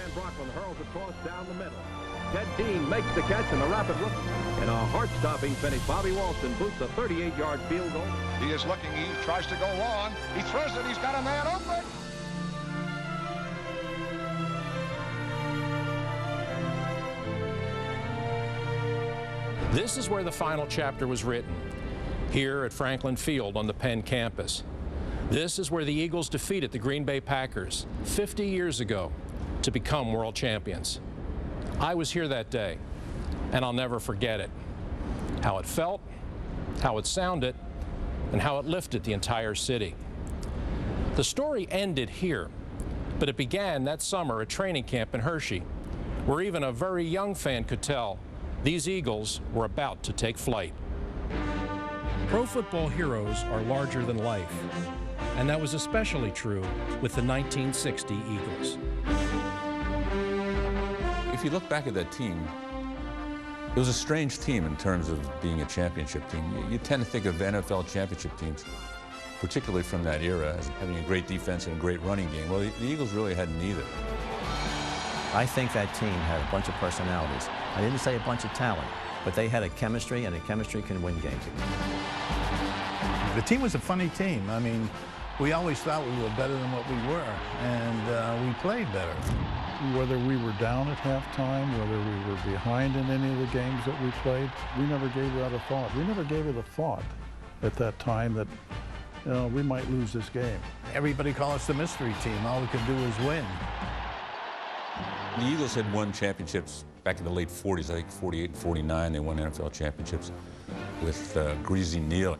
Van Brocklin hurls across down the middle. Ted Dean makes the catch in the rapid look. In a heart-stopping finish, Bobby Walston boots a 38-yard field goal. He is looking. He tries to go long. He throws it. He's got a man open. This is where the final chapter was written, here at Franklin Field on the Penn campus. This is where the Eagles defeated the Green Bay Packers 50 years ago to become world champions. I was here that day, and I'll never forget it. How it felt, how it sounded, and how it lifted the entire city. The story ended here, but it began that summer at training camp in Hershey, where even a very young fan could tell these Eagles were about to take flight. Pro football heroes are larger than life, and that was especially true with the 1960 Eagles. If you look back at that team, it was a strange team in terms of being a championship team. You tend to think of NFL championship teams, particularly from that era, as having a great defense and a great running game. Well, the Eagles really had neither. I think that team had a bunch of personalities. I didn't say a bunch of talent, but they had a chemistry, and a chemistry can win games. The team was a funny team. I mean, we always thought we were better than what we were, and we played better. Whether we were down at halftime, whether we were behind in any of the games that we played, we never gave that a thought. We never gave it a thought at that time that, you know, we might lose this game. Everybody called us the mystery team. All we could do was win. The Eagles had won championships back in the late 40s, I think 48 and 49. They won NFL championships with Greasy Neal.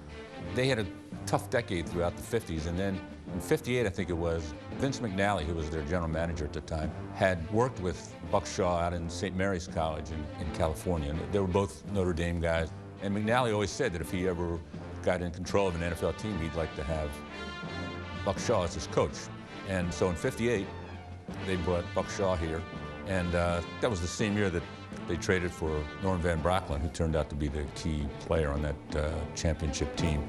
They had a tough decade throughout the 50s, and then in 58, I think it was, Vince McNally, who was their general manager at the time, had worked with Buck Shaw out in St. Mary's College in California. And they were both Notre Dame guys. And McNally always said that if he ever got in control of an NFL team, he'd like to have Buck Shaw as his coach. And so in 58, they brought Buck Shaw here. And that was the same year that they traded for Norm Van Brocklin, who turned out to be the key player on that championship team.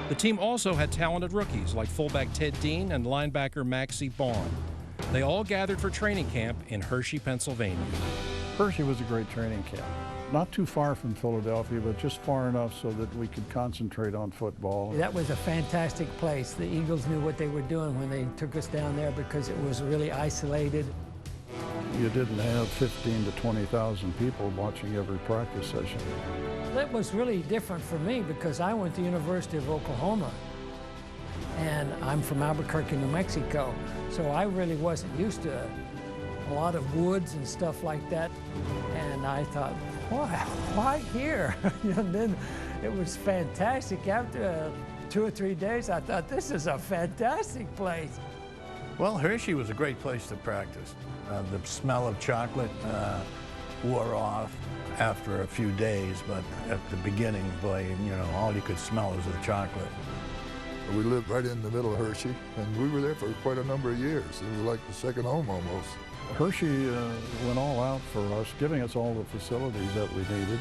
The team also had talented rookies like fullback Ted Dean and linebacker Maxie Baughan. They all gathered for training camp in Hershey, Pennsylvania. Hershey was a great training camp. Not too far from Philadelphia, but just far enough so that we could concentrate on football. That was a fantastic place. The Eagles knew what they were doing when they took us down there because it was really isolated. You didn't have 15 to 20,000 people watching every practice session. That was really different for me because I went to the University of Oklahoma, and I'm from Albuquerque, New Mexico, so I really wasn't used to a lot of woods and stuff like that. And I thought, why here? And then it was fantastic. After 2 or 3 days, I thought, this is a fantastic place. Well, Hershey was a great place to practice. The smell of chocolate wore off after a few days, but at the beginning, boy, you know, all you could smell was the chocolate. We lived right in the middle of Hershey, and we were there for quite a number of years. It was like the second home almost. Hershey went all out for us, giving us all the facilities that we needed.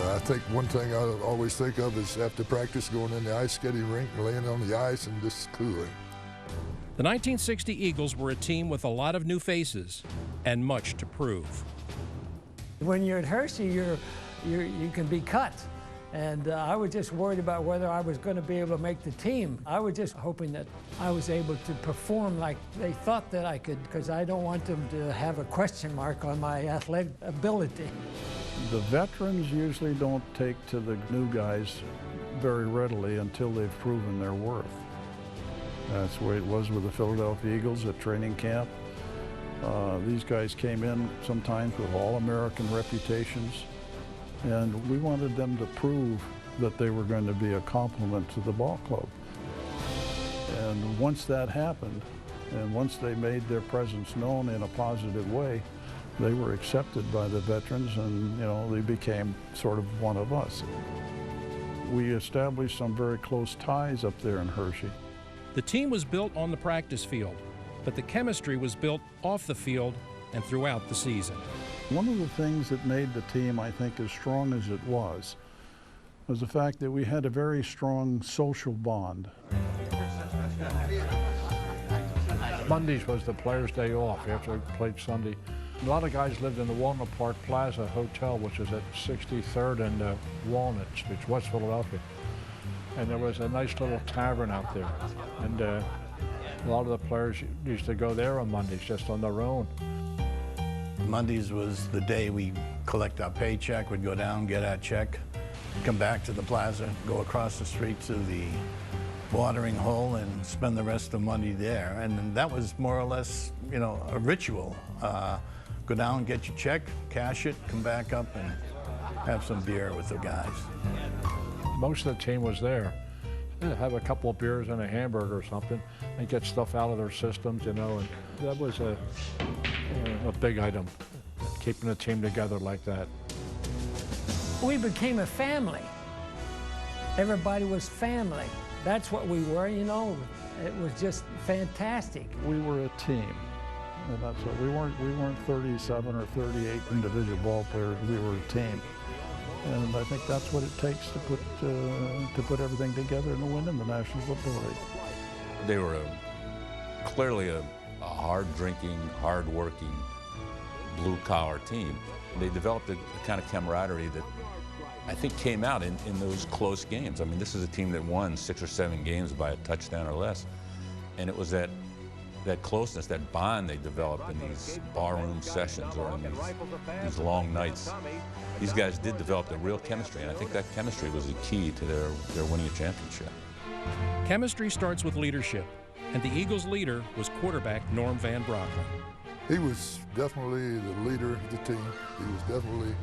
I think one thing I always think of is after practice going in the ice skating rink and laying on the ice and just cooling. The 1960 Eagles were a team with a lot of new faces and much to prove. When you're at Hershey, you can be cut. And I was just worried about whether I was going to be able to make the team. I was just hoping that I was able to perform like they thought that I could, because I don't want them to have a question mark on my athletic ability. The veterans usually don't take to the new guys very readily until they've proven their worth. That's the way it was with the Philadelphia Eagles at training camp. These guys came in sometimes with all-American reputations, and we wanted them to prove that they were going to be a compliment to the ball club. And once that happened, and once they made their presence known in a positive way, they were accepted by the veterans, and you know, they became sort of one of us. We established some very close ties up there in Hershey. The team was built on the practice field, but the chemistry was built off the field and throughout the season. One of the things that made the team, I think, as strong as it was the fact that we had a very strong social bond. Mondays was the players' day off after they played Sunday. A lot of guys lived in the Walnut Park Plaza Hotel, which is at 63rd and Walnut Street, West Philadelphia. And there was a nice little tavern out there. And a lot of the players used to go there on Mondays just on their own. Mondays was the day we collect our paycheck, we'd go down, get our check, come back to the plaza, go across the street to the watering hole and spend the rest of the money there. And that was more or less, you know, a ritual. Go down, get your check, cash it, come back up and have some beer with the guys. Most of the team was there. They'd have a couple of beers and a hamburger or something and get stuff out of their systems, you know, and that was a big item, keeping the team together like that. We became a family. Everybody was family. That's what we were, you know. It was just fantastic. We were a team. And that's what we weren't 37 or 38 individual ball players. We were a team. And I think that's what it takes to put everything together and to win in the National Football League. They were clearly a hard-drinking, hard-working, blue-collar team. They developed a kind of camaraderie that I think came out in those close games. I mean, this is a team that won 6 or 7 games by a touchdown or less. And it was that closeness, that bond they developed in these barroom sessions or in these long nights. These guys did develop a real chemistry, and I think that chemistry was the key to their winning a championship. Chemistry starts with leadership, and the Eagles' leader was quarterback Norm Van Brocklin. He was definitely the leader of the team. He was definitely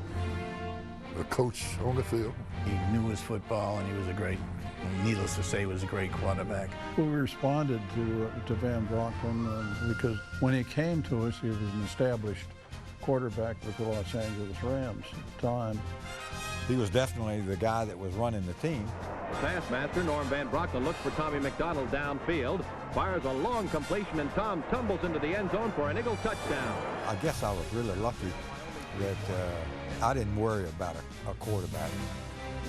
a coach on the field. He knew his football, and he was a great, needless to say, was a great quarterback. Well, we responded to Van Brocklin because when he came to us, he was an established quarterback with the Los Angeles Rams at the time. He was definitely the guy that was running the team. The pass master, Norm Van Brocklin, looks for Tommy McDonald downfield, fires a long completion, and Tom tumbles into the end zone for an Eagle touchdown. I guess I was really lucky that I didn't worry about a quarterback.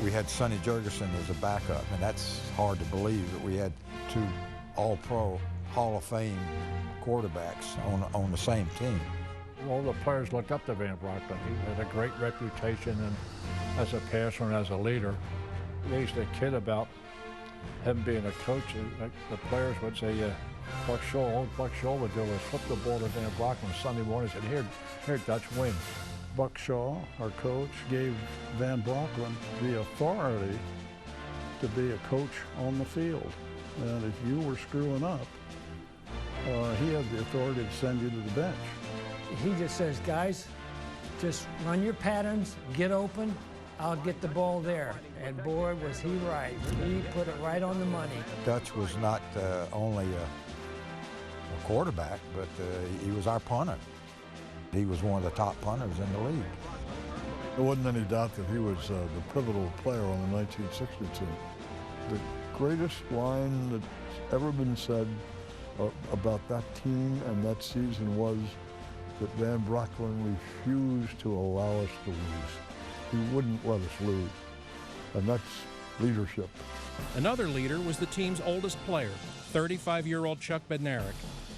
We had Sonny Jurgensen as a backup, and that's hard to believe that we had 2 All-Pro Hall of Fame quarterbacks on the same team. All the players looked up to Van Brocklin. He had a great reputation and as a passer and as a leader. They used to kid about him being a coach. Like the players would say, Buck Shaw, all Buck Shaw would do was flip the ball to Van Brocklin Sunday morning and said, here, Dutch, win. Buck Shaw, our coach, gave Van Brocklin the authority to be a coach on the field. And if you were screwing up, he had the authority to send you to the bench. He just says, guys, just run your patterns, get open, I'll get the ball there. And boy, was he right. He put it right on the money. Dutch was not only a quarterback, but he was our punter. He was one of the top punters in the league. There wasn't any doubt that he was the pivotal player on the 1960 team. The greatest line that's ever been said about that team and that season was that Van Brocklin refused to allow us to lose. He wouldn't let us lose, and that's leadership. Another leader was the team's oldest player, 35-year-old Chuck Bednarik,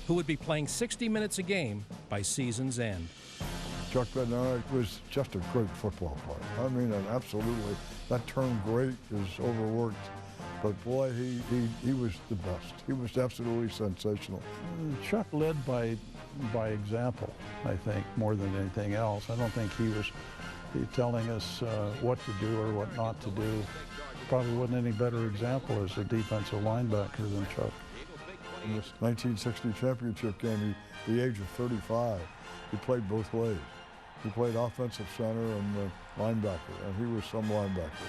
who would be playing 60 minutes a game by season's end. Chuck Bednarik was just a great football player. I mean, and absolutely, that term great is overworked, but boy, he was the best. He was absolutely sensational. Chuck led by example, I think, more than anything else. I don't think he was telling us what to do or what not to do. Probably wasn't any better example as a defensive linebacker than Chuck. In this 1960 championship game, the age of 35, he played both ways. He played offensive center and linebacker, and he was some linebacker.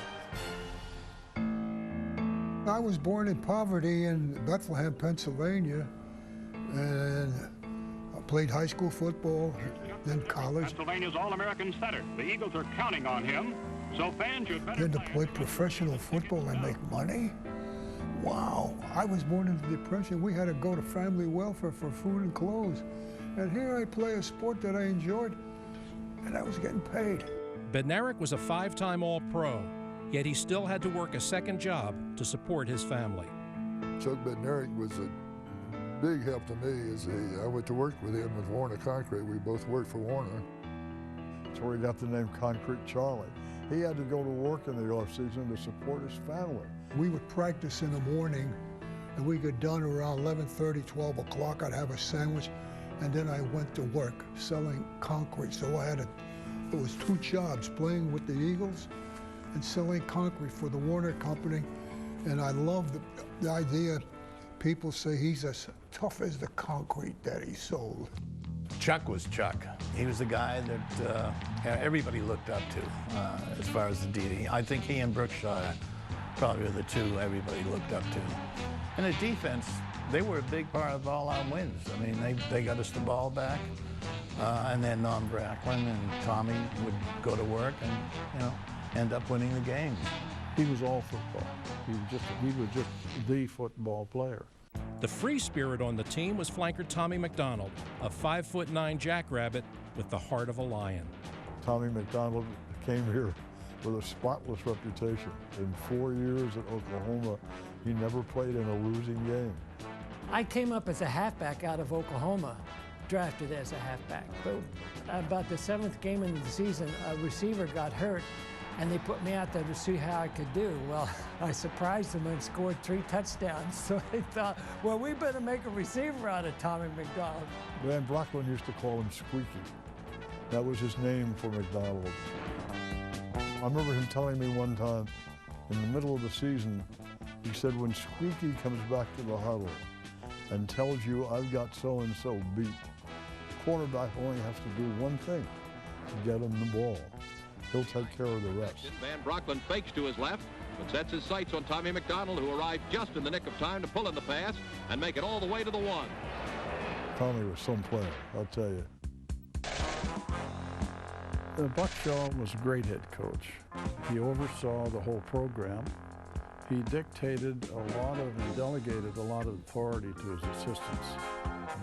I was born in poverty in Bethlehem, Pennsylvania, and I played high school football, then college. Pennsylvania's All-American center. The Eagles are counting on him, so fans should better. Then to play professional football and make money? Wow, I was born into the Depression. We had to go to family welfare for food and clothes. And here I play a sport that I enjoyed, and I was getting paid. Bednarik was a 5-time All-Pro, yet he still had to work a second job to support his family. Chuck Bednarik was a big help to me is I went to work with him with Warner Concrete. We both worked for Warner. That's where he got the name Concrete Charlie. He had to go to work in the off-season to support his family. We would practice in the morning, and we got done around 11:30, 12 o'clock. I'd have a sandwich, and then I went to work selling concrete. So it was two jobs, playing with the Eagles and selling concrete for the Warner Company. And I love the idea. People say he's as tough as the concrete that he sold. Chuck was Chuck. He was the guy that everybody looked up to as far as the DD. I think he and Brookshaw probably were the two everybody looked up to. And the defense, they were a big part of all our wins. I mean, they got us the ball back, and then Norm Bracklin and Tommy would go to work and, end up winning the games. He was all football. He was just the football player. The free spirit on the team was flanker Tommy McDonald, a 5'9" jackrabbit with the heart of a lion. Tommy McDonald came here with a spotless reputation. In 4 years at Oklahoma, he never played in a losing game. I came up as a halfback out of Oklahoma, drafted as a halfback. But about the 7th game into the season, a receiver got hurt, and they put me out there to see how I could do. Well, I surprised them and scored 3 touchdowns. So they thought, well, we better make a receiver out of Tommy McDonald. Van Brocklin used to call him Squeaky. That was his name for McDonald. I remember him telling me one time, in the middle of the season, he said, when Squeaky comes back to the huddle and tells you I've got so-and-so beat, the quarterback only has to do one thing, to get him the ball. He'll take care of the rest. Van Brocklin fakes to his left, but sets his sights on Tommy McDonald, who arrived just in the nick of time to pull in the pass and make it all the way to the 1. Tommy was some player, I'll tell you. Buck Shaw was a great head coach. He oversaw the whole program. He dictated a lot of and delegated a lot of authority to his assistants.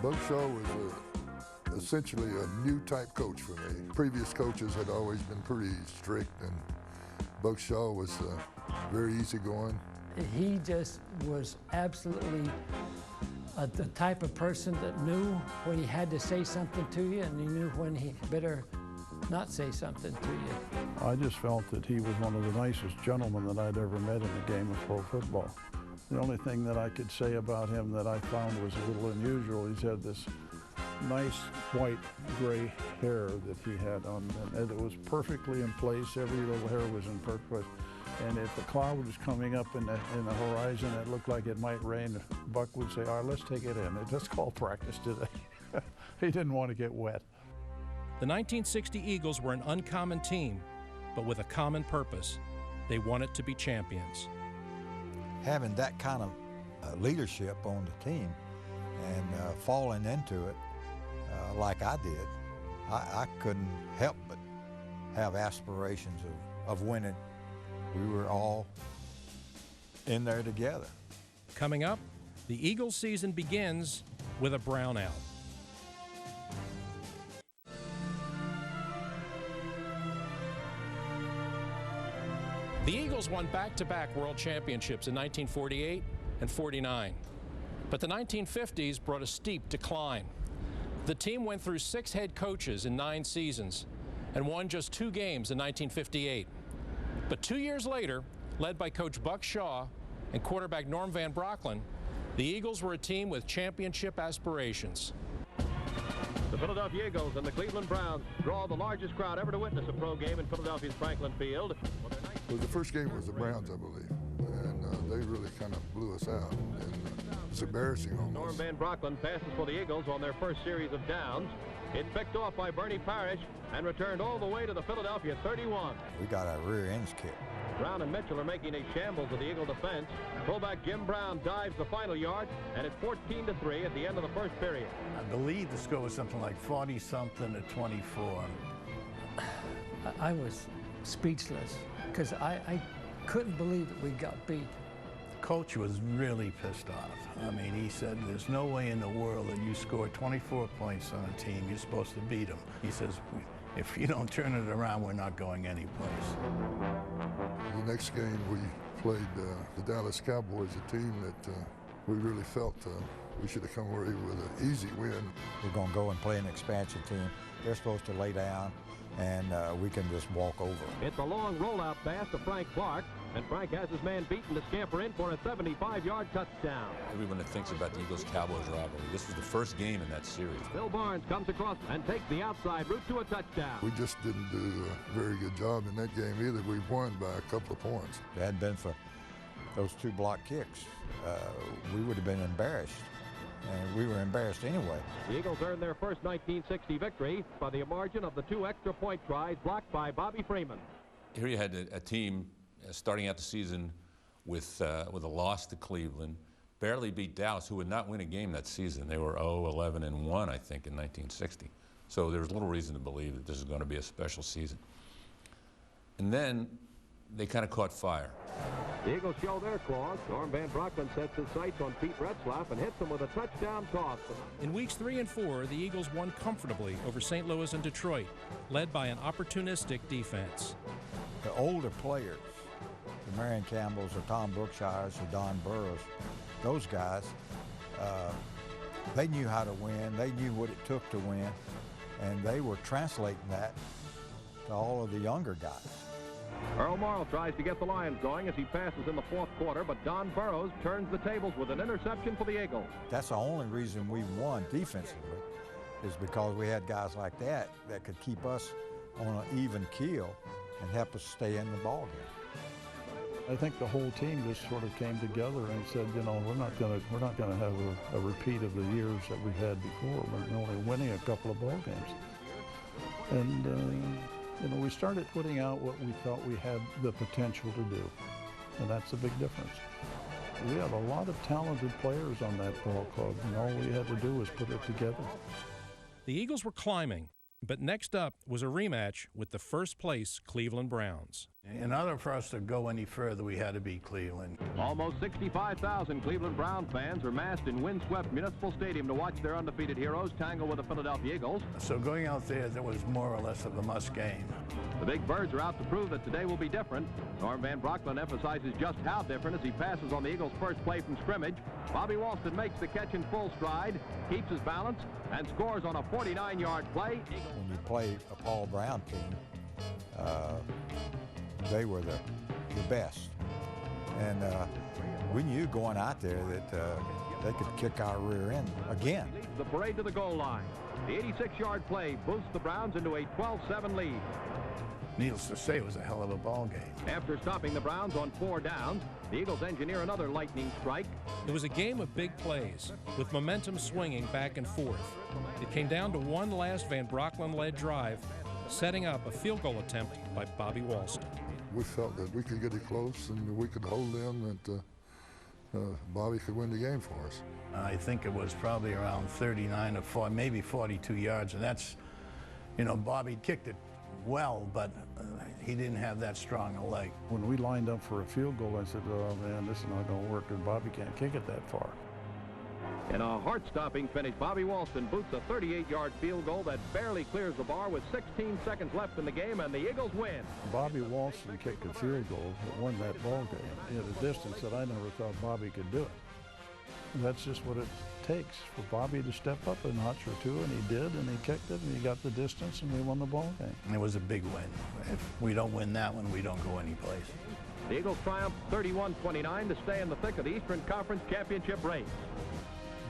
Buck Shaw was essentially a new type coach for me. Previous coaches had always been pretty strict, and Buck Shaw was very easygoing. He just was absolutely the type of person that knew when he had to say something to you, and he knew when he better not say something to you. I just felt that he was one of the nicest gentlemen that I'd ever met in the game of pro football. The only thing that I could say about him that I found was a little unusual, he had this nice white gray hair that he had on, and it was perfectly in place. Every little hair was in perfect. And if a cloud was coming up in the horizon, it looked like it might rain, Buck would say, all right, let's take it in. Let's call practice today. He didn't want to get wet. The 1960 Eagles were an uncommon team, but with a common purpose. They wanted to be champions. Having that kind of leadership on the team and falling into it like I did, I couldn't help but have aspirations of winning. We were all in there together. Coming up, the Eagles season begins with a brownout. The Eagles won back-to-back world championships in 1948 and 49. But the 1950s brought a steep decline. The team went through 6 head coaches in 9 seasons and won just 2 games in 1958. But 2 years later, led by Coach Buck Shaw and quarterback Norm Van Brocklin, the Eagles were a team with championship aspirations. The Philadelphia Eagles and the Cleveland Browns draw the largest crowd ever to witness a pro game in Philadelphia's Franklin Field. Well, the first game was the Browns, I believe, and they really kind of blew us out. And it's embarrassing almost. Norm Van Brocklin passes for the Eagles on their first series of downs. It's picked off by Bernie Parrish and returned all the way to the Philadelphia 31. We got our rear ends kicked. Brown and Mitchell are making a shambles of the Eagle defense. Fullback Jim Brown dives the final yard, and it's 14-3 at the end of the first period. I believe the score was something like 40-something to 24. I was speechless because I couldn't believe that we got beat. Coach was really pissed off. I mean, he said, there's no way in the world that you score 24 points on a team, you're supposed to beat them. He says, if you don't turn it around, we're not going anyplace. The next game we played the Dallas Cowboys, a team that we really felt We should have come away with an easy win. We're going to go and play an expansion team. They're supposed to lay down, and we can just walk over. It's a long rollout pass to Frank Clark, and Frank has his man beaten to scamper in for a 75-yard touchdown. Everyone that thinks about the Eagles-Cowboys rivalry, this was the first game in that series. Bill Barnes comes across and takes the outside route to a touchdown. We just didn't do a very good job in that game either. We won by a couple of points. If it hadn't been for those 2 block kicks, we would have been embarrassed. And we were embarrassed anyway. The Eagles earned their first 1960 victory by the margin of the 2 extra point tries blocked by Bobby Freeman. Here you had a team starting out the season with a loss to Cleveland, barely beat Dallas, who would not win a game that season. They were 0-11-1, I think, in 1960. So there was little reason to believe that this is going to be a special season. And then they kind of caught fire. The Eagles show their claws. Norm Van Brocklin sets his sights on Pete Retzlaff and hits him with a touchdown toss. In weeks 3 and 4, the Eagles won comfortably over St. Louis and Detroit, led by an opportunistic defense. The older players, the Marion Campbells or Tom Brookshires or Don Burrows, those guys, they knew how to win. They knew what it took to win, and they were translating that to all of the younger guys. Earl Morrall tries to get the Lions going as he passes in the 4th quarter, but Don Burrows turns the tables with an interception for the Eagles. That's the only reason we won defensively, is because we had guys like that that could keep us on an even keel and help us stay in the ballgame. I think the whole team just sort of came together and said, you know, we're not going to have a repeat of the years that we had before. We're only winning a couple of ball games, and you know, we started putting out what we thought we had the potential to do, and that's a big difference. We had a lot of talented players on that ball club, and all we had to do was put it together. The Eagles were climbing, but next up was a rematch with the first-place Cleveland Browns. In order for us to go any further, we had to beat Cleveland. Almost 65,000 Cleveland Brown fans are massed in windswept Municipal Stadium to watch their undefeated heroes tangle with the Philadelphia Eagles. So going out there was more or less of a must game. The Big Birds are out to prove that today will be different. Norm Van Brocklin emphasizes just how different as he passes on the Eagles' first play from scrimmage. Bobby Walston makes the catch in full stride, keeps his balance, and scores on a 49-yard play. When you play a Paul Brown team, they were the best. And we knew going out there that they could kick our rear end again. The parade to the goal line. The 86-yard play boosts the Browns into a 12-7 lead. Needless to say, it was a hell of a ball game. After stopping the Browns on 4 downs, the Eagles engineer another lightning strike. It was a game of big plays, with momentum swinging back and forth. It came down to one last Van Brocklin-led drive, setting up a field goal attempt by Bobby Walston. We felt that we could get it close and we could hold them, that Bobby could win the game for us. I think it was probably around 39 or 40, maybe 42 yards, and that's, you know, Bobby kicked it well, but he didn't have that strong a leg. When we lined up for a field goal, I said, oh man, this is not going to work, and Bobby can't kick it that far. In a heart-stopping finish, Bobby Walston boots a 38-yard field goal that barely clears the bar with 16 seconds left in the game, and the Eagles win. Bobby Walston kicked a field goal that won that ball game at a distance that I never thought Bobby could do it. And that's just what it takes for Bobby to step up a notch or two, and he did, and he kicked it, and he got the distance, and we won the ball game. And it was a big win. If we don't win that one, we don't go anyplace. The Eagles triumph 31-29 to stay in the thick of the Eastern Conference Championship race.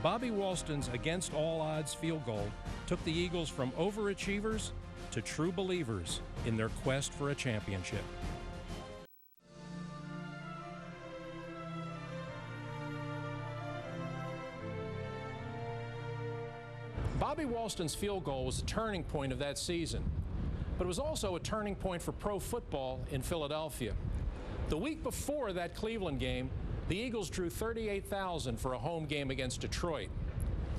Bobby Walston's against-all-odds field goal took the Eagles from overachievers to true believers in their quest for a championship. Bobby Walston's field goal was a turning point of that season, but it was also a turning point for pro football in Philadelphia. The week before that Cleveland game, the Eagles drew 38,000 for a home game against Detroit.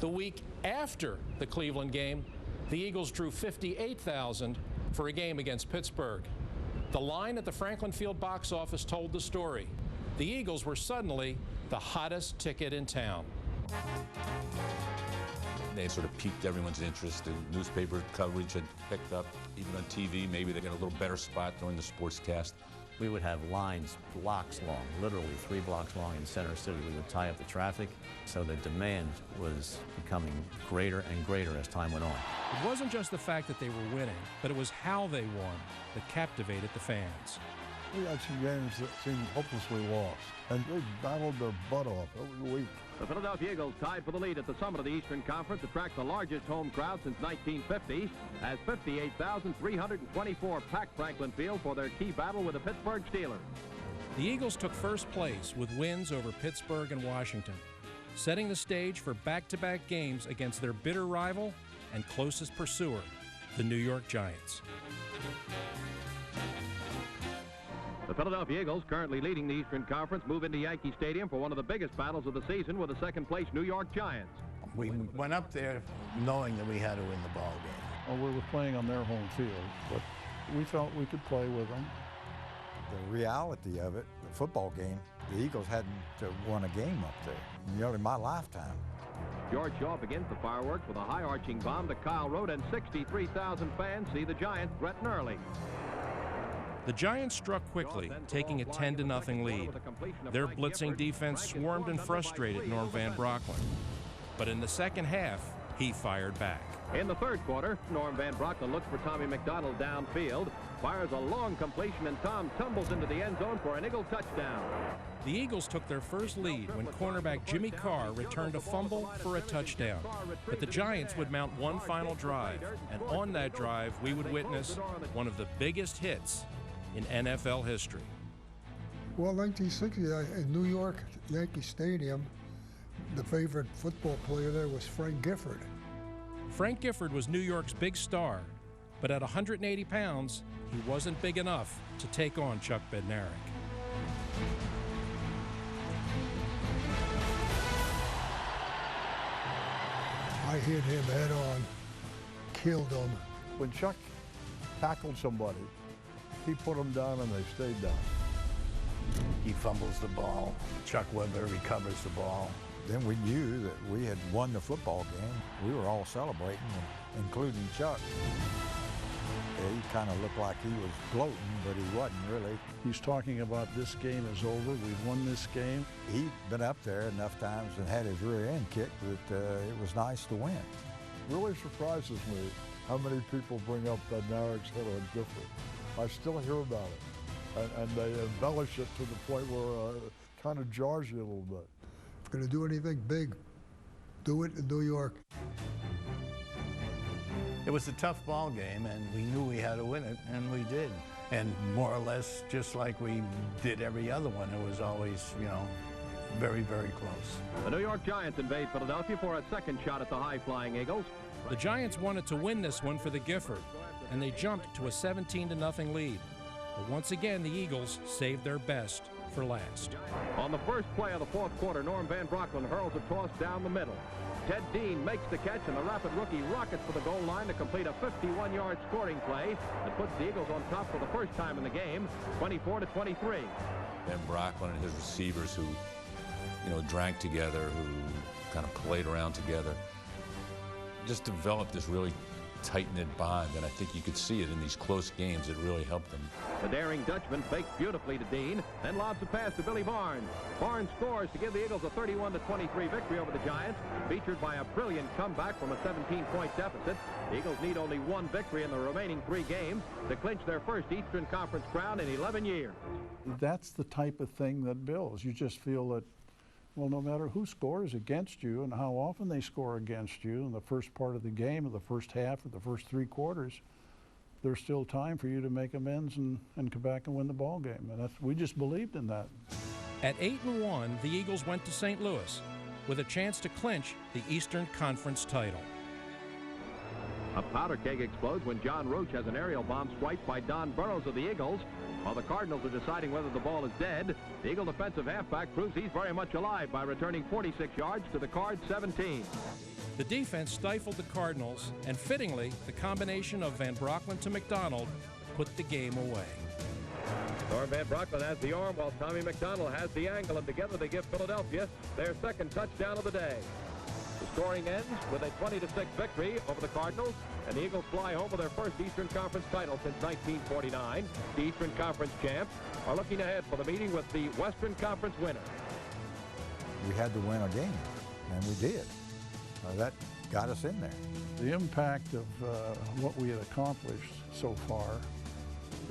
The week after the Cleveland game, the Eagles drew 58,000 for a game against Pittsburgh. The line at the Franklin Field box office told the story. The Eagles were suddenly the hottest ticket in town. They sort of piqued everyone's interest. The newspaper coverage had picked up. Even on TV, maybe they got a little better spot during the sportscast. We would have lines blocks long, literally 3 blocks long in Center City. We would tie up the traffic, so the demand was becoming greater and greater as time went on. It wasn't just the fact that they were winning, but it was how they won that captivated the fans. We had some games that seemed hopelessly lost, and they battled their butt off every week. The Philadelphia Eagles tied for the lead at the summit of the Eastern Conference, attract the largest home crowd since 1950, as 58,324 packed Franklin Field for their key battle with the Pittsburgh Steelers. The Eagles took first place with wins over Pittsburgh and Washington, setting the stage for back-to-back games against their bitter rival and closest pursuer, the New York Giants. The Philadelphia Eagles, currently leading the Eastern Conference, move into Yankee Stadium for one of the biggest battles of the season with the second-place New York Giants. We went up there knowing that we had to win the ball game. Well, we were playing on their home field, but we felt we could play with them. The reality of it, the football game, the Eagles hadn't won a game up there, nearly my lifetime. George Shaw begins the fireworks with a high-arching bomb to Kyle Road, and 63,000 fans see the Giants threaten early. The Giants struck quickly, taking a 10-0 lead. Their blitzing defense swarmed and frustrated Norm Van Brocklin. But in the second half, he fired back. In the third quarter, Norm Van Brocklin looks for Tommy McDonald downfield, fires a long completion, and Tom tumbles into the end zone for an Eagle touchdown. The Eagles took their first lead when cornerback Jimmy Carr returned a fumble for a touchdown. But the Giants would mount one final drive, and on that drive, we would witness one of the biggest hits in NFL history. Well, 1960, in New York, Yankee Stadium, the favorite football player there was Frank Gifford. Frank Gifford was New York's big star, but at 180 pounds, he wasn't big enough to take on Chuck Bednarik. I hit him head on, killed him. When Chuck tackled somebody, he put them down and they stayed down. He fumbles the ball. Chuck Weber recovers the ball. Then we knew that we had won the football game. We were all celebrating, including Chuck. Yeah, he kind of looked like he was gloating, but he wasn't really. He's talking about this game is over, we've won this game. He'd been up there enough times and had his rear end kicked that it was nice to win. It really surprises me how many people bring up Bednarik's hit on Gifford. I still hear about it, and they embellish it to the point where it kind of jars you a little bit. If you're going to do anything big, do it in New York. It was a tough ball game, and we knew we had to win it, and we did. And more or less, just like we did every other one, it was always, you know, very, very close. The New York Giants invade Philadelphia for a second shot at the high-flying Eagles. The Giants wanted to win this one for the Gifford, and they jumped to a 17-0 lead. But once again, the Eagles saved their best for last. On the first play of the fourth quarter, Norm Van Brocklin hurls a toss down the middle. Ted Dean makes the catch, and the rapid rookie rockets for the goal line to complete a 51-yard scoring play that puts the Eagles on top for the first time in the game, 24-23. Van Brocklin and his receivers who, you know, drank together, who kind of played around together, just developed this really tight-knit bond, and I think you could see it in these close games. It really helped them. The daring Dutchman fakes beautifully to Dean, then lobs a pass to Billy Barnes. Barnes scores to give the Eagles a 31-23 victory over the Giants, featured by a brilliant comeback from a 17-point deficit. The Eagles need only one victory in the remaining 3 games to clinch their first Eastern Conference crown in 11 years. That's the type of thing that builds. You just feel that, well, no matter who scores against you and how often they score against you in the first part of the game, or the first half, or the first 3 quarters, there's still time for you to make amends and come back and win the ball game. And we just believed in that. At 8-1, the Eagles went to St. Louis with a chance to clinch the Eastern Conference title. A powder keg explodes when John Roach has an aerial bomb swiped by Don Burrows of the Eagles. While the Cardinals are deciding whether the ball is dead, the Eagle defensive halfback proves he's very much alive by returning 46 yards to the Cards' 17. The defense stifled the Cardinals, and fittingly, the combination of Van Brocklin to McDonald put the game away. Norm Van Brocklin has the arm while Tommy McDonald has the angle, and together they give Philadelphia their second touchdown of the day. The scoring ends with a 20-6 victory over the Cardinals. and the Eagles fly home with their first Eastern Conference title since 1949. The Eastern Conference champs are looking ahead for the meeting with the Western Conference winner. We had to win a game, and we did. That got us in there. The impact of what we had accomplished so far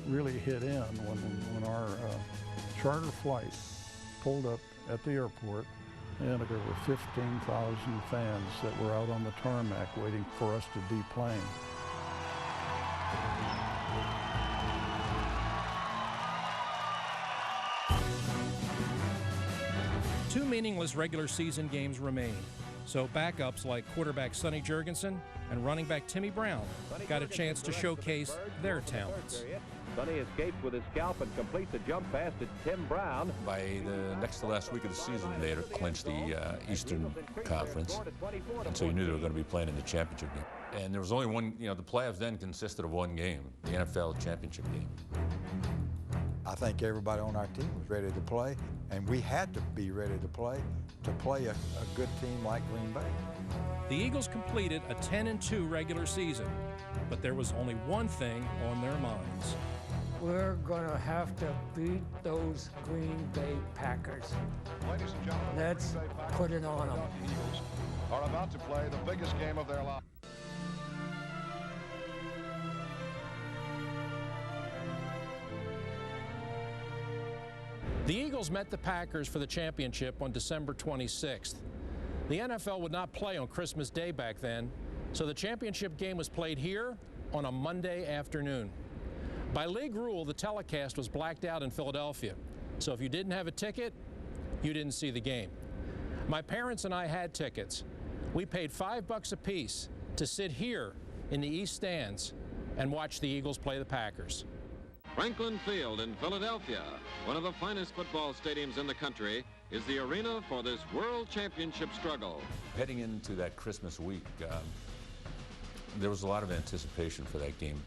really hit in when our charter flight pulled up at the airport, and there were 15,000 fans that were out on the tarmac waiting for us to deplane. Two meaningless regular season games remain, so backups like quarterback Sonny Jurgensen and running back Timmy Brown got a chance to showcase their talents. Sonny escapes with his scalp and completes a jump pass to Tim Brown. By the next to last week of the season, they had clinched the Eastern Conference, and so you knew they were going to be playing in the championship game. And there was only one, the playoffs then consisted of one game, the NFL championship game. I think everybody on our team was ready to play, and we had to be ready to play a good team like Green Bay. The Eagles completed a 10-2 regular season, but there was only one thing on their minds. We're going to have to beat those Green Bay Packers. Ladies and gentlemen, let's put it on them. The Eagles are about to play the biggest game of their lives. The Eagles met the Packers for the championship on December 26th. The NFL would not play on Christmas Day back then, so the championship game was played here on a Monday afternoon. By league rule, the telecast was blacked out in Philadelphia, so if you didn't have a ticket, you didn't see the game. My parents and I had tickets. We paid $5 apiece to sit here in the East Stands and watch the Eagles play the Packers. Franklin Field in Philadelphia, one of the finest football stadiums in the country, is the arena for this World Championship struggle. Heading into that Christmas week, there was a lot of anticipation for that game.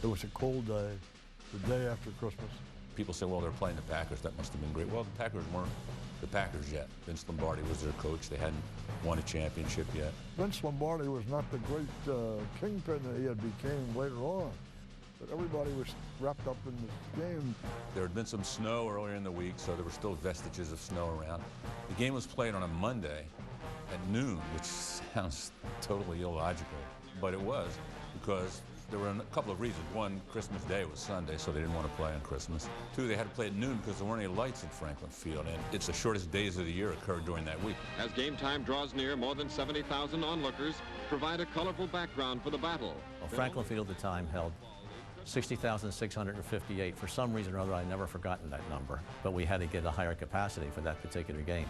It was a cold day, the day after Christmas. People say, well, they're playing the Packers. That must have been great. Well, the Packers weren't the Packers yet. Vince Lombardi was their coach. They hadn't won a championship yet. Vince Lombardi was not the great kingpin that he had became later on. But everybody was wrapped up in this game. There had been some snow earlier in the week, so there were still vestiges of snow around. The game was played on a Monday at noon, which sounds totally illogical, but it was because there were a couple of reasons. One, Christmas Day was Sunday, so they didn't want to play on Christmas. Two, they had to play at noon because there weren't any lights in Franklin Field, and it's the shortest days of the year occurred during that week. As game time draws near, more than 70,000 onlookers provide a colorful background for the battle. Well, Franklin Field at the time held 60,658. For some reason or other, I'd never forgotten that number, but we had to get a higher capacity for that particular game.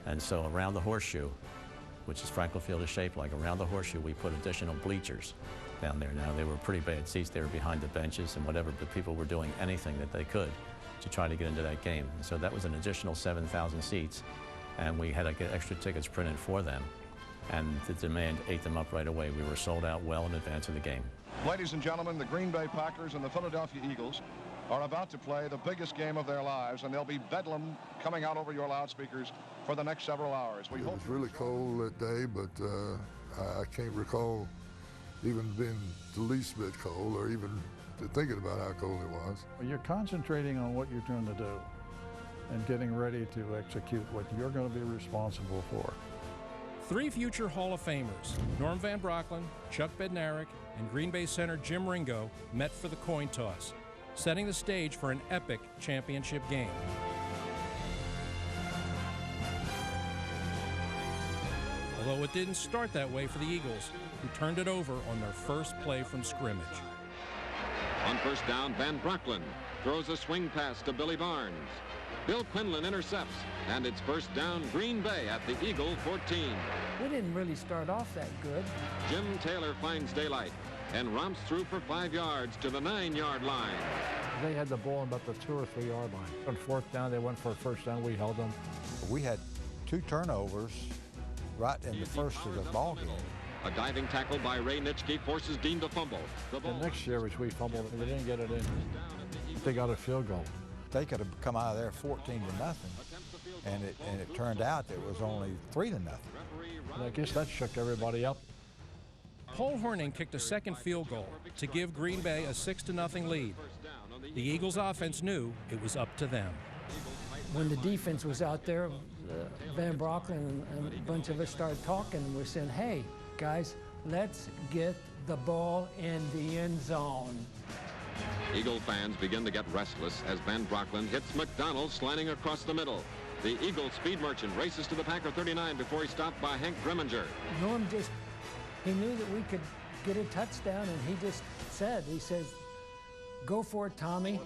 And so around the horseshoe, which is Franklin Field is shaped like, around the horseshoe, we put additional bleachers down there. Now, they were pretty bad seats. They were behind the benches and whatever, but people were doing anything that they could to try to get into that game. And so that was an additional 7,000 seats, and we had to get extra tickets printed for them. And the demand ate them up right away. We were sold out well in advance of the game. Ladies and gentlemen, the Green Bay Packers and the Philadelphia Eagles are about to play the biggest game of their lives, and there'll be bedlam coming out over your loudspeakers for the next several hours. It was really cold that day, but I can't recall even being the least bit cold or even thinking about how cold it was. You're concentrating on what you're trying to do and getting ready to execute what you're going to be responsible for. Three future Hall of Famers, Norm Van Brocklin, Chuck Bednarik, and Green Bay center Jim Ringo met for the coin toss, setting the stage for an epic championship game. Although it didn't start that way for the Eagles, who turned it over on their first play from scrimmage. On first down, Van Brocklin throws a swing pass to Billy Barnes. Bill Quinlan intercepts, and it's first down Green Bay at the Eagle 14. We didn't really start off that good. Jim Taylor finds daylight and romps through for 5 yards to the 9-yard line. They had the ball on about the 2 or 3 yard line. On fourth down, they went for a first down. We held them. We had 2 turnovers right in the first of the ball game. A diving tackle by Ray Nitschke forces Dean to fumble. The next series we fumbled, and they didn't get it in. They got a field goal. They could have come out of there 14-0, and it turned out it was only 3-0. And I guess that shook everybody up. Paul Hornung kicked a second field goal to give Green Bay a 6-0 lead. The Eagles offense knew it was up to them. When the defense was out there, Van Brocklin and a bunch of us started talking, and we're saying, hey, guys, let's get the ball in the end zone. Eagle fans begin to get restless as Van Brocklin hits McDonald slanting across the middle. The Eagle speed merchant races to the Packer 39 before he's stopped by Hank Grimminger. Norm he knew that we could get a touchdown, and he just said, go for it, Tommy.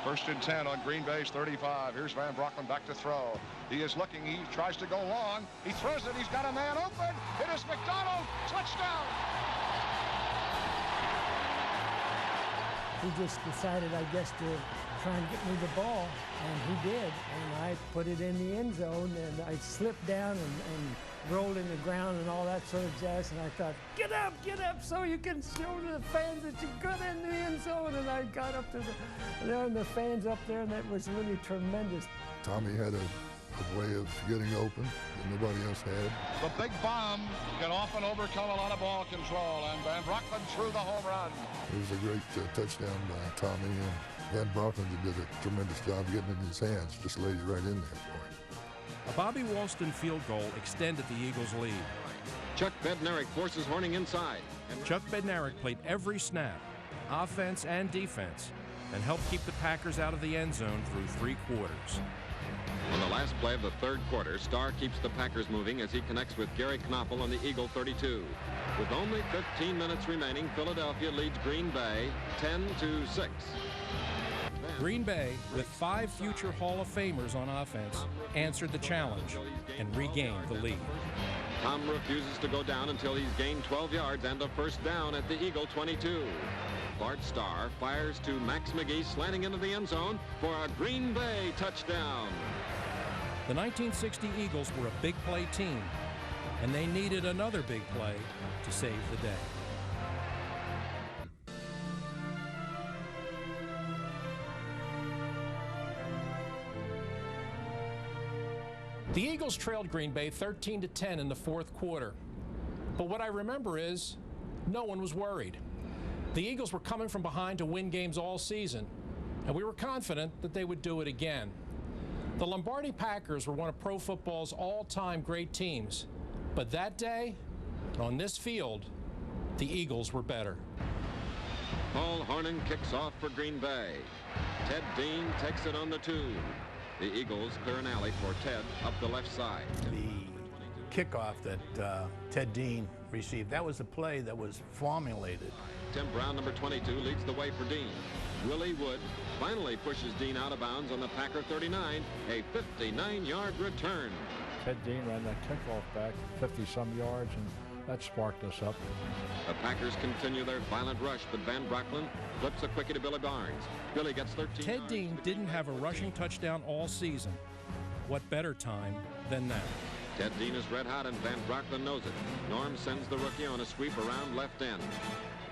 First and 10 on Green Bay's 35. Here's Van Brocklin back to throw. He is looking. He tries to go long. He throws it. He's got a man open. It is McDonald. Touchdown. He just decided, I guess, to try and get me the ball, and he did. And I put it in the end zone, and I slipped down and rolled in the ground and all that sort of jazz. And I thought, get up, so you can show to the fans that you got in the end zone. And I got up to the fans up there, and that was really tremendous. Tommy had a way of getting open that nobody else had. The big bomb can often overcome a lot of ball control, and Van Brocklin threw the home run. It was a great touchdown by Tommy, and Van Brocklin did a tremendous job getting it in his hands, just laid it right in there for him. A Bobby Walston field goal extended the Eagles' lead. Chuck Bednarik forces Hornung inside. Chuck Bednarik played every snap, offense and defense, and helped keep the Packers out of the end zone through 3 quarters. On the last play of the third quarter, Starr keeps the Packers moving as he connects with Gary Knoppel on the Eagle 32. With only 15 minutes remaining, Philadelphia leads Green Bay 10-6. Green Bay, with 5 future Hall of Famers on offense, answered the challenge and regained the lead. Tom refuses to go down until he's gained 12 yards and a first down at the Eagle 22. Bart Starr fires to Max McGee, slanting into the end zone for a Green Bay touchdown. The 1960 Eagles were a big play team, and they needed another big play to save the day. The Eagles trailed Green Bay 13-10 in the 4th quarter. But what I remember is no one was worried. The Eagles were coming from behind to win games all season, and we were confident that they would do it again. The Lombardi Packers were one of pro football's all-time great teams, but that day, on this field, the Eagles were better. Paul Hornung kicks off for Green Bay. Ted Dean takes it on the 2. The Eagles clear an alley for Ted up the left side. The kickoff that Ted Dean received, that was a play that was formulated. Tim Brown, number 22, leads the way for Dean. Willie Wood finally pushes Dean out of bounds on the Packer 39, a 59-yard return. Ted Dean ran that kickoff back 50-some yards, and that sparked us up. The Packers continue their violent rush, but Van Brocklin flips a quickie to Billy Barnes. Billy gets 13 Ted yards. Dean didn't have a rushing touchdown all season. What better time than that? Ted Dean is red hot, and Van Brocklin knows it. Norm sends the rookie on a sweep around left end.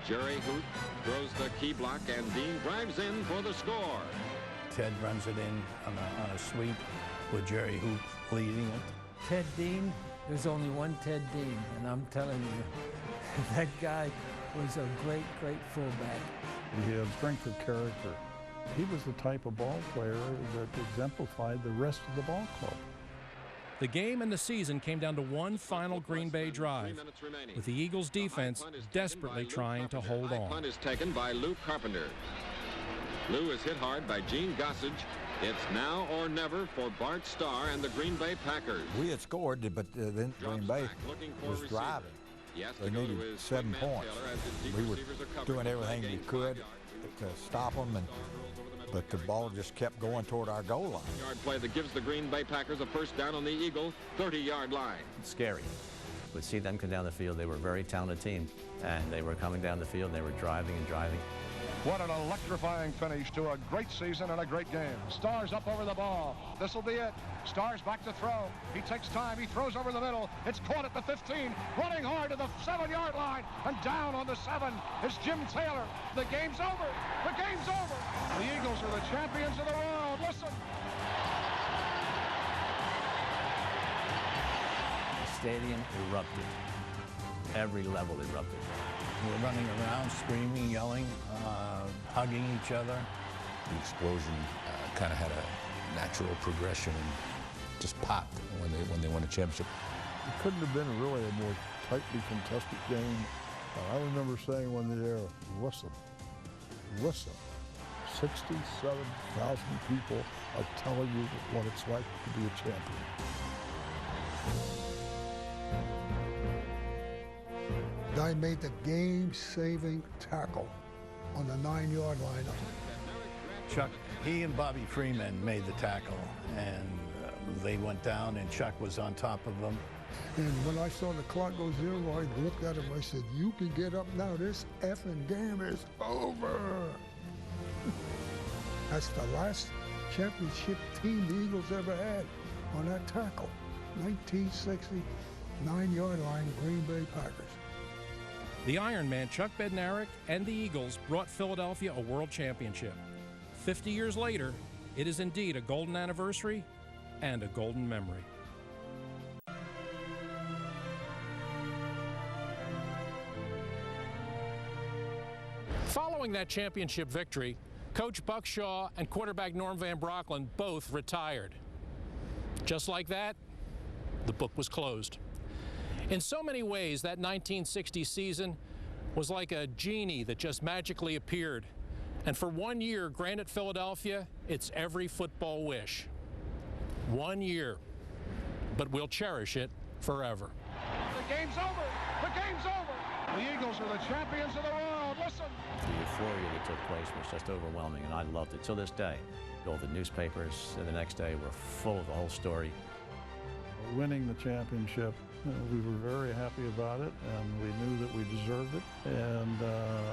Jerry Hoot throws the key block, and Dean drives in for the score. Ted runs it in on a sweep with Jerry Hoot leading it. Ted Dean, there's only one Ted Dean, and I'm telling you, that guy was a great, great fullback. He had strength of character. He was the type of ball player that exemplified the rest of the ball club. The game and the season came down to one final Green Bay drive, with the Eagles' defense desperately trying to hold on. Punt is taken by Lou Carpenter. Lou is hit hard by Gene Gossage. It's now or never for Bart Starr and the Green Bay Packers. We had scored, but then Green Bay was driving. They needed 7 points. We were doing everything we could to stop them, but the ball just kept going toward our goal line. Yard play that gives the Green Bay Packers a first down on the Eagle 30-yard line. It's scary. But see them come down the field. They were a very talented team, and they were coming down the field, and they were driving and driving. What an electrifying finish to a great season and a great game. Starr's up over the ball. This will be it. Starr's back to throw. He takes time. He throws over the middle. It's caught at the 15. Running hard to the 7-yard line. And down on the 7 is Jim Taylor. The game's over. The game's over. The Eagles are the champions of the world. Listen. The stadium erupted. every level erupted. We're running around, screaming, yelling, hugging each other. The explosion kind of had a natural progression and just popped when they won a championship. It couldn't have been really a more tightly contested game. I remember saying on the air, listen, 67,000 people are telling you what it's like to be a champion. I made the game-saving tackle on the 9-yard line. Chuck, he and Bobby Freeman made the tackle, and they went down, and Chuck was on top of them. And when I saw the clock go 0, I looked at him, I said, you can get up now, this effing game is over. That's the last championship team the Eagles ever had on that tackle. 1960, 9-yard line, Green Bay Packers. The Iron Man, Chuck Bednarik, and the Eagles brought Philadelphia a world championship. 50 years later, it is indeed a golden anniversary and a golden memory. Following that championship victory, Coach Buck Shaw and quarterback Norm Van Brocklin both retired. Just like that, the book was closed. In so many ways, that 1960 season was like a genie that just magically appeared, and for 1 year granted Philadelphia its every football wish. 1 year, but we'll cherish it forever. The game's over. The game's over. The Eagles are the champions of the world. Listen. The euphoria that took place was just overwhelming, and I loved it. Till this day, all the newspapers the next day were full of the whole story. Winning the championship, we were very happy about it, and we knew that we deserved it. And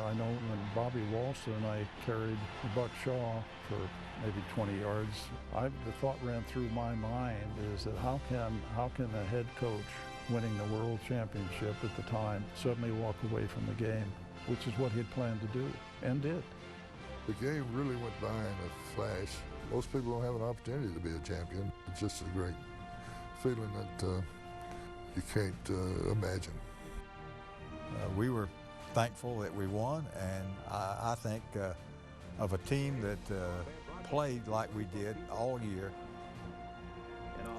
I know when Bobby Walston and I carried Buck Shaw for maybe 20 yards, the thought ran through my mind is that how can a head coach winning the world championship at the time suddenly walk away from the game, which is what he'd planned to do, and did. The game really went by in a flash. Most people don't have an opportunity to be a champion. It's just a great feeling that you can't imagine. We were thankful that we won, and I think of a team that played like we did all year,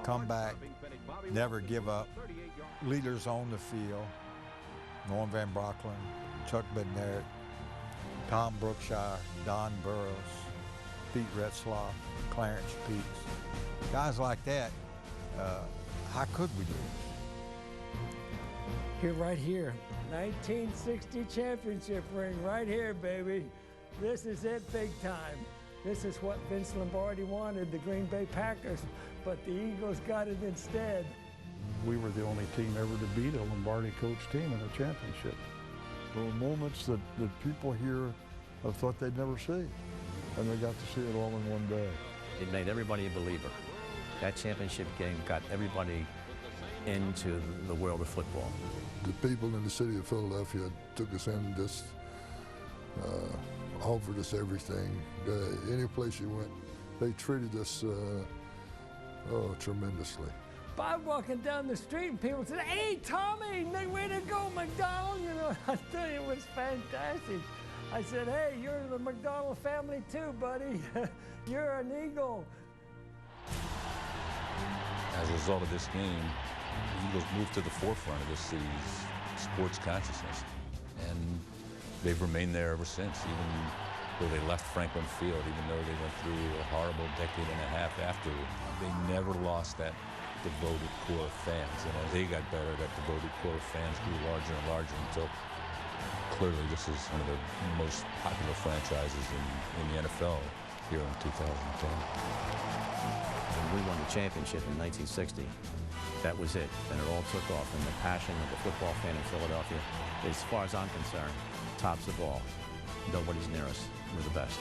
come back, never give up, leaders on the field, Norm Van Brocklin, Chuck Bednarik, Tom Brookshire, Don Burrows, Pete Retzlaff, Clarence Peaks. Guys like that, how could we lose? Here, right here, 1960 championship ring, right here, baby. This is it big time. This is what Vince Lombardi wanted, the Green Bay Packers, but the Eagles got it instead. We were the only team ever to beat a Lombardi coach team in a championship. There were moments that people here have thought they'd never see, and they got to see it all in one day. It made everybody a believer. That championship game got everybody into the world of football. The people in the city of Philadelphia took us in, just offered us everything. Any place you went, they treated us tremendously. I'm walking down the street and people said, "Hey, Tommy, way to go, McDonald." You know, I tell you, it was fantastic. I said, "Hey, you're the McDonald family too, buddy. You're an Eagle." As a result of this game, the Eagles moved to the forefront of this city's sports consciousness, and they've remained there ever since, even though they left Franklin Field, even though they went through a horrible decade and a half afterward. They never lost that devoted core of fans, and as they got better, that devoted core of fans grew larger and larger until clearly this is one of the most popular franchises in the NFL here in 2010. When we won the championship in 1960, that was it, and it all took off, and the passion of the football fan in Philadelphia, as far as I'm concerned, tops the ball. Nobody's near us. We're the best.